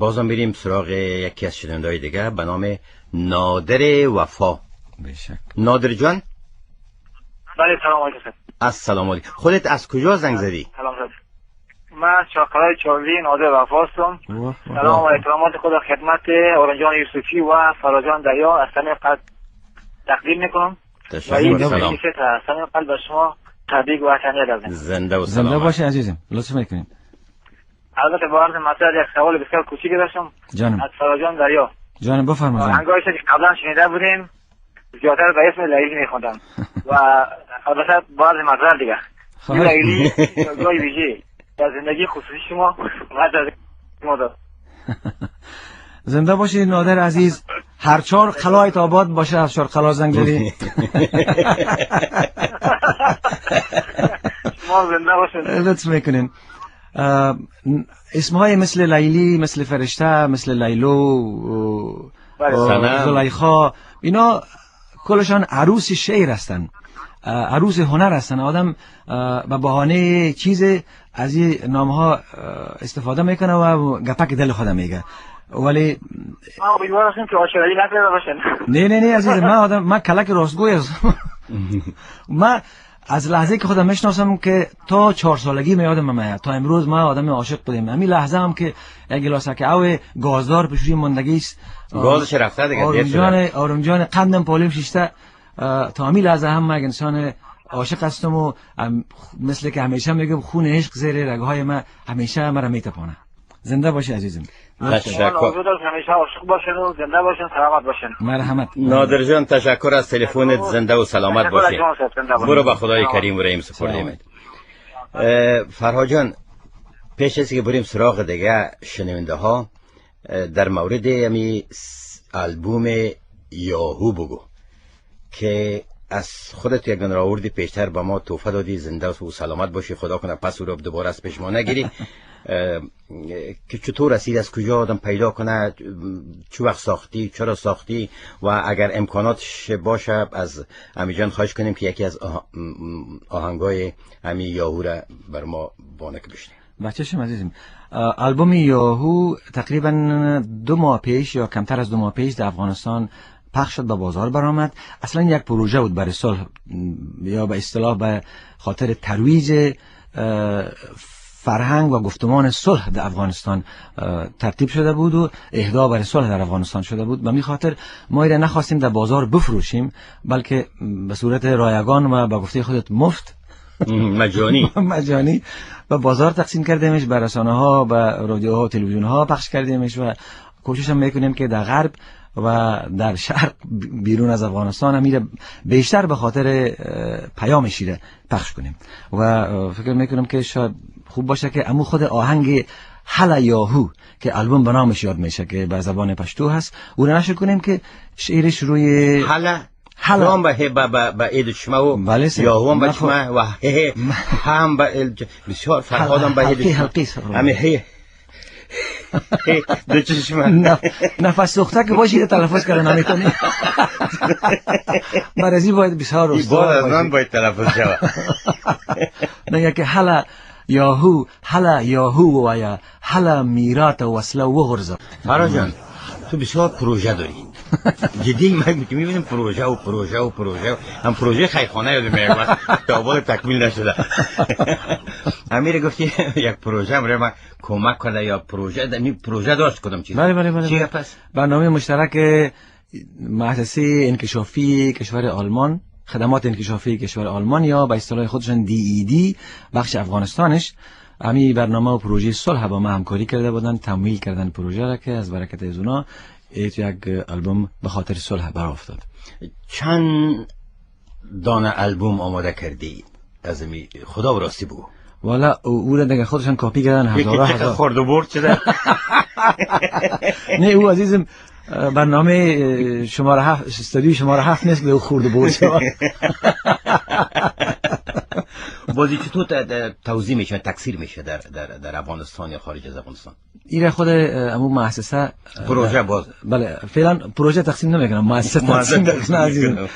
بازم بریم سراغ یکی از شنونده‌های دیگه به نام نادر وفا. بشک. نادر جان. بله سلام علیکم. السلام علیکم. خودت از کجا زنگ زدی؟ سلام علیکم. من شاکرای چاوی نادر وفا هستم. سلام و احترامات خود خدمت اورنجان یوسفی و فراجان دریا از صمیم قلب تقدیم میکنم. تشکر. سلام. از صمیم قلب به شما تبریک و تهنیت دارم. زنده و سلامت. زنده باشی عزیزم. لطف میکنیم. البته با عرض مسئله یک سوال بسیار کوچیک داشتم. جانم. از فراجان دریا. جانم بفرمایید. هنگامی که قبلا شنیده بودیم زیادتر به اسم لیلی میخوندم و البته با عرض مسئله دیگه. لیلی جای ویژه در زندگی خصوصی شما و در ما دارد. زنده باشید نادر عزیز. هر چهار قلایت آباد باشه از چهار قلا زنگ زدی. شما زنده باشید. لطف میکنین. اسمهای مثل لیلی، مثل فرشته، مثل لیلو، زلیخا، اینا کلشان عروس شعر هستن، عروس هنر هستن. آدم به بهانه چیز از این نامها استفاده میکنه و گپک دل خودم میگه. ولی ما امیدوار هستیم که عاشقی نکرده باشن. نه عزیز، من کلک راستگوی هستم. من از لحظه که خودم میشناسم که تا 4 سالگی میادم میاد تا امروز ما آدم عاشق بودیم. همین لحظه هم که یک گلاسک او گازدار پشوی مندگی است، گازش رفته دیگه. آرام جان قندم پالیم شیشته. تا همین لحظه هم من انسان عاشق هستم و مثل که همیشه میگم خون عشق زیر رگهای من همیشه مرا میتپانه. زنده باشی عزیزم. تشکر. همیشه عاشق باشین و زنده باشین، سلامت باشین. مرحمت. نادر جان تشکر از تلفنت. زنده و سلامت باشی. برو به خدای کریم و رحیم سپردیم. فرهاد جان، پیش از که بریم سراغ دیگه شنونده ها، در مورد امی البوم یاهو بگو که از خودت یک دونه آوردی پیشتر به ما تحفه دادی. زنده و سلامت باشی، خدا کنه پس او رو دوباره از پیش ما نگیری. که چطور رسید، از کجا آدم پیدا کنه، چه وقت ساختی، چرا ساختی، و اگر امکاناتش باشه از امی جان خواهش کنیم که یکی از آهنگای امی یاهو را بر ما بانک بشنیم. بچه‌شم عزیزم، البوم یاهو تقریبا 2 ماه پیش یا کمتر از 2 ماه پیش در افغانستان پخش شد، به بازار برآمد. اصلا یک پروژه بود برای صلح، یا به اصطلاح به خاطر ترویج فرهنگ و گفتمان صلح در افغانستان ترتیب شده بود و اهدا برای صلح در افغانستان شده بود. به می خاطر ما ایره نخواستیم در بازار بفروشیم، بلکه به صورت رایگان و به گفته خودت مفت مجانی به بازار تقسیم کردیمش، به رسانه ها، به رادیوها و تلویزیون ها پخش کردیمش و کوشش هم میکنیم که در غرب و در شرق بیرون از افغانستان هم بیشتر به خاطر پیامش پخش کنیم و فکر میکنم که شاید خوب باشه که امو خود آهنگ حل یاهو که البوم به نامش یاد میشه که به زبان پشتو هست، او رو نشر کنیم که شعرش روی حل هم به اید شما و یاهو هم به شما و هم به بسیار فرهادم به اید شما همه دو چشم نفس سوخته که باشی تلفظ کردن نمیتونی. مرزی باید بسیار استوار باشی. باید از من باید تلفظ شود. نگه که حالا یاهو و یا حالا میرات وصله و غرزه. فرهاد جان، تو بسیار پروژه داری. جدی من میبینیم پروژه هم پروژه خیرخانه یاد میاد تا بالا تکمیل نشده. امیر گفتی یک پروژه برای ما کمک کنه یا پروژه داشت کدام چیز؟ بله. چیه پس؟ برنامه مشترک مؤسسه انکشافی کشور آلمان، خدمات انکشافی کشور آلمان یا به اصطلاح خودشون DED بخش افغانستانش، همین برنامه و پروژه صلح با ما همکاری کرده بودن، تمویل کردن پروژه را که از برکت از اونا یک البوم به خاطر صلح برآ افتاد. چند دانه البوم آماده کردی؟ از می خدا راستی بگو. والا او را دیگه خودشان کاپی کردن هزار خورد و برد شده. نه او عزیزم برنامه شماره 7 استودیو شماره 7 نیست که او خورد و برد شد. بازی چطور توزیع میشه، تکثیر میشه در افغانستان یا خارج از افغانستان؟ ایره خود امو مؤسسه پروژه باز بله فعلا پروژه تقسیم نمیکنن، مؤسسه تقسیم میکنن،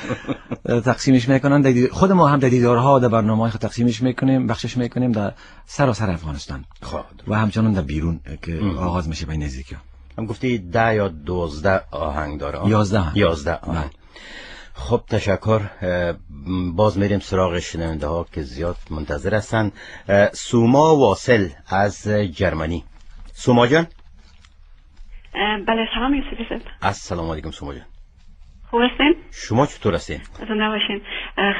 تقسیمش میکنن. خود ما هم در دیدارها در برنامه‌های خود تقسیمش میکنیم، بخشش میکنیم در سراسر افغانستان و همچنان در بیرون که آغاز میشه به نزدیکی. هم گفتی 10 یا 12 آهنگ داره؟ 11 آهنگ. خب تشکر. باز میریم سراغ شنونده ها که زیاد منتظر هستن. سوما واصل از جرمنی. سوما جان. بله سلام یوسف صاحب. السلام علیکم سوما جان. خوب هستین؟ شما چطور هستین؟ زنده باشین.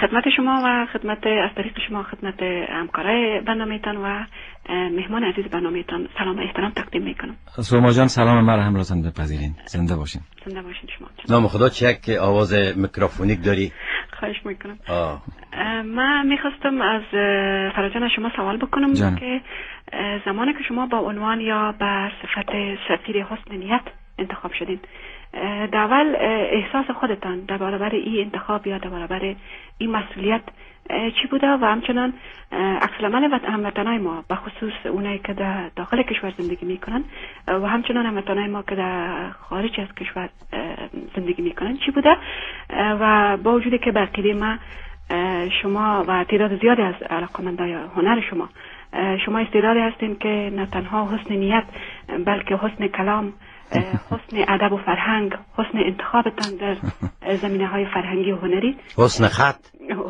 خدمت شما و خدمت از طریق شما خدمت همکارای برنامه‌تان و مهمان عزیز برنامه‌تان سلام و احترام تقدیم میکنم. سوما جان سلام مرا همراهتان بپذیرین. زنده باشین. زنده باشین شما. نام خدا چک آواز میکروفونیک داری؟ خواهش میکنم. من میخواستم از فراجان شما سوال بکنم که زمانی که شما با عنوان یا به صفت سفیر حسن نیت انتخاب شدین، در اول احساس خودتان در برابر این انتخاب یا در برابر این مسئولیت چی بوده و همچنان عکس العمل هموطنای ما به خصوص اونایی که در داخل کشور زندگی میکنن و همچنان هموطنای ما که در خارج از کشور زندگی میکنن چی بوده؟ و با وجودی که بقیده ما شما و تعداد زیادی از علاقمندای هنر شما استعدادی هستین که نه تنها حسن نیت بلکه حسن کلام، حسن ادب و فرهنگ، حسن انتخابتان در زمینه های فرهنگی و هنری، حسن خط و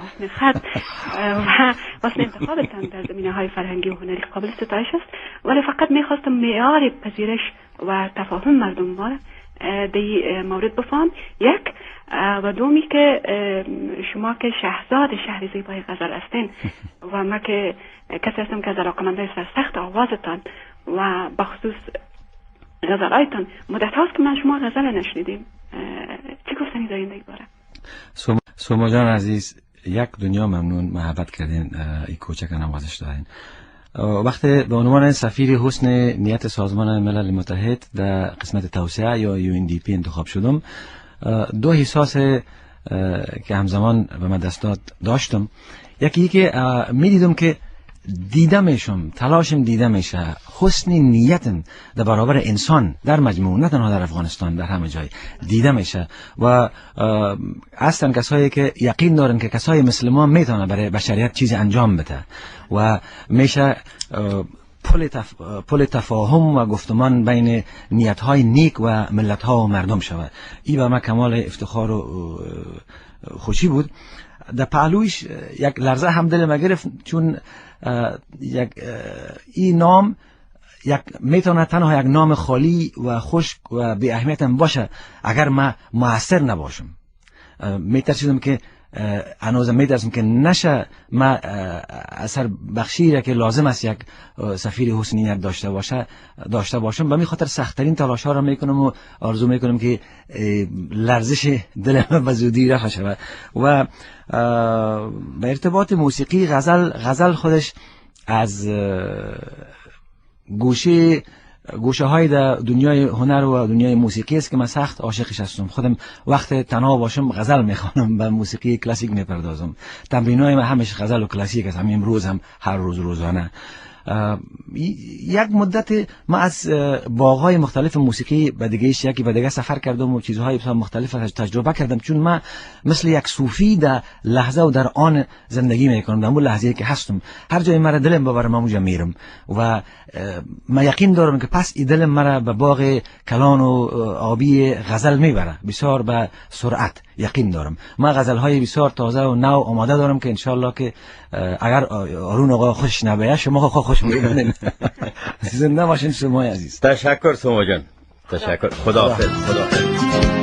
حسن انتخابتان در زمینه های فرهنگی و هنری قابل ستایش است. ولی فقط میخواستم معیار پذیرش و تفاهم مردم ما در این مورد بفهم. یک و دومی که شما که شهزاد شهر زیبای غزل هستین و ما که کسی هستم که از علاقمندای سرسخت آوازتان و بخصوص غزلایتان مدت هاست که من شما غزل نشنیدیم. چی گفتنی دارین در این باره؟ سوما جان عزیز، یک دنیا ممنون محبت کردین، این کوچک نوازش دارین. وقتی به عنوان سفیر حسن نیت سازمان ملل متحد در قسمت توسعه یا UNDP انتخاب شدم، دو احساس که همزمان به من دست داشتم. یکی که میدیدم که دیده میشم، تلاشم دیده میشه، حسن نیتم در برابر انسان در مجموع، نه تنها در افغانستان، در همه جای دیده میشه و اصلا کسایی که یقین دارن که کسای مثل ما میتونه برای بشریت چیزی انجام بده و میشه پل تفاهم و گفتمان بین نیت‌های نیک و ملت‌ها و مردم شود. این به من کمال افتخار و خوشی بود. در پهلویش یک لرزه هم دل ما گرفت، چون این نام میتونه تنها یک نام خالی و خشک و بی اهمیت هم باشه اگر ما مؤثر نباشم. میترسیدم که هنوزم میترسم که نشه ما اثر بخشی را که لازم است یک سفیر حسن نیت داشته باشم. به می خاطر سخت‌ترین تلاش ها را میکنم و آرزو میکنم که لرزش دل ما به زودی رفع شود. و به ارتباط موسیقی، غزل خودش از گوشه های در دنیای هنر و دنیای موسیقی است که من سخت عاشقش هستم. خودم وقت تنها باشم غزل میخوانم، به موسیقی کلاسیک میپردازم. تمرینای من همش غزل و کلاسیک است، همین امروز هم هر روزانه. یک مدت ما از باغ‌های مختلف موسیقی به دیگه سفر کردم و چیزهای مختلف تجربه کردم، چون من مثل یک صوفی در لحظه و در آن زندگی میکنم، در اون لحظه‌ای که هستم. هر جای مرا دلم ببرم اونجا میرم و من یقین دارم که پس این دلم مرا به باغ کلان و آبی غزل میبره، بسیار به سرعت. یقین دارم من غزل‌های بسیار تازه و نو آماده دارم که انشالله که اگر آرون آقا خوش نبیه شما خوش می‌بینید. زنده باشین شما عزیز. تشکر سوما جان، تشکر. خداحافظ.